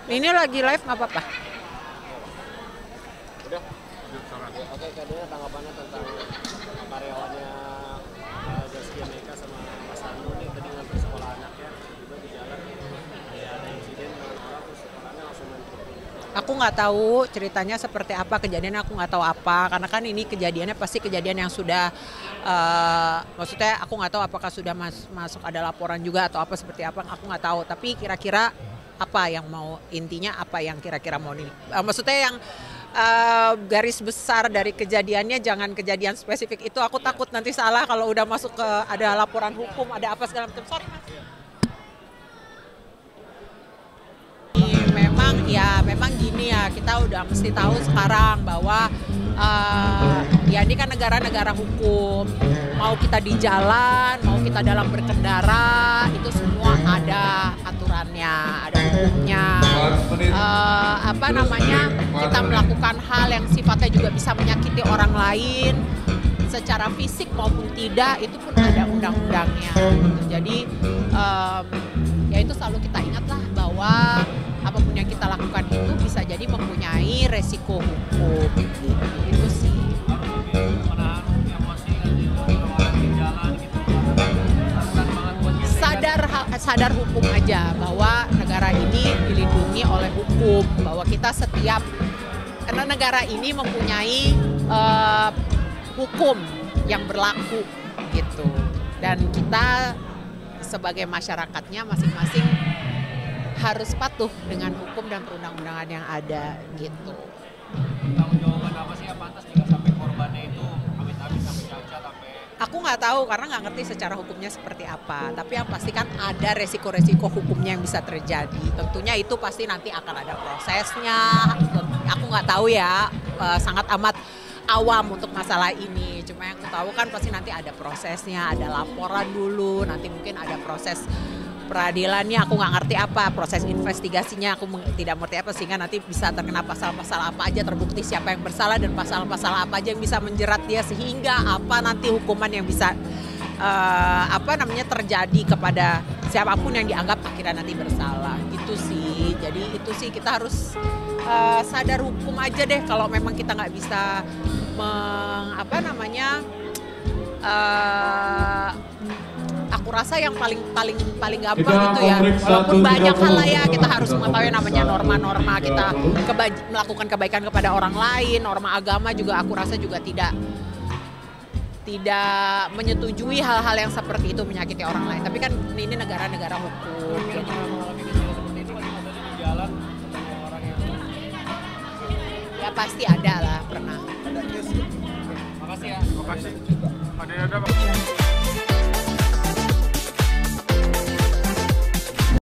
Ini lagi live nggak apa-apa. Udah. Oke, Kak tanggapannya tentang karyawannya Zaskia Meka sama Mas Anu nih tadi nganter sekolah anaknya tiba di jalan kayak ada insiden dengan orang terus sekolahnya langsung main truk. Aku nggak tahu ceritanya seperti apa, kejadiannya aku nggak tahu apa, karena kan ini kejadiannya pasti kejadian yang sudah, maksudnya aku nggak tahu apakah sudah masuk ada laporan juga atau apa seperti apa, aku nggak tahu. Tapi kira-kira apa yang mau, intinya apa yang kira-kira mau maksudnya yang garis besar dari kejadiannya, jangan kejadian spesifik itu, aku takut nanti salah kalau udah masuk ke ada laporan hukum, ada apa segala macam. Sorry Mas. Memang gini ya, kita udah mesti tahu sekarang bahwa ya ini kan negara-negara hukum, mau kita di jalan, mau kita dalam berkendara, itu semua ada aturannya, ada hukumnya. Kita melakukan hal yang sifatnya juga bisa menyakiti orang lain, secara fisik maupun tidak, itu pun ada undang-undangnya. Gitu. Jadi ya itu selalu kita ingatlah bahwa apapun yang kita lakukan itu bisa jadi mempunyai resiko hukum. Itu sih. Sadar hukum aja bahwa negara ini dilindungi oleh hukum, bahwa kita karena negara ini mempunyai hukum yang berlaku gitu, dan kita sebagai masyarakatnya masing-masing harus patuh dengan hukum dan perundang-undangan yang ada gitu. Tanggung jawaban apa sih yang pantas jika sampai korbannya itu amit-amit sampai cacat sampai? Aku nggak tahu karena nggak ngerti secara hukumnya seperti apa. Tapi yang pasti kan ada resiko-resiko hukumnya yang bisa terjadi. Tentunya itu pasti nanti akan ada prosesnya. Aku nggak tahu ya, sangat amat awam untuk masalah ini. Cuma yang aku tahu kan pasti nanti ada prosesnya, ada laporan dulu, nanti mungkin ada proses peradilannya, aku nggak ngerti apa, proses investigasinya aku tidak mengerti apa, sehingga nanti bisa terkena pasal-pasal apa aja, terbukti siapa yang bersalah dan pasal-pasal apa aja yang bisa menjerat dia, sehingga apa nanti hukuman yang bisa terjadi kepada siapapun yang dianggap akhirnya nanti bersalah. Gitu sih. Jadi itu sih kita harus sadar hukum aja deh, kalau memang kita nggak bisa aku rasa yang paling gampang itu ya, walaupun banyak hal lah ya, kita harus mengetahui namanya norma-norma, kita melakukan kebaikan kepada orang lain, norma agama juga aku rasa juga tidak menyetujui hal-hal yang seperti itu menyakiti orang lain. Tapi kan ini negara-negara hukum. Gitu. Ya pasti ada lah, pernah. Makasih ya. Makasih. Ada.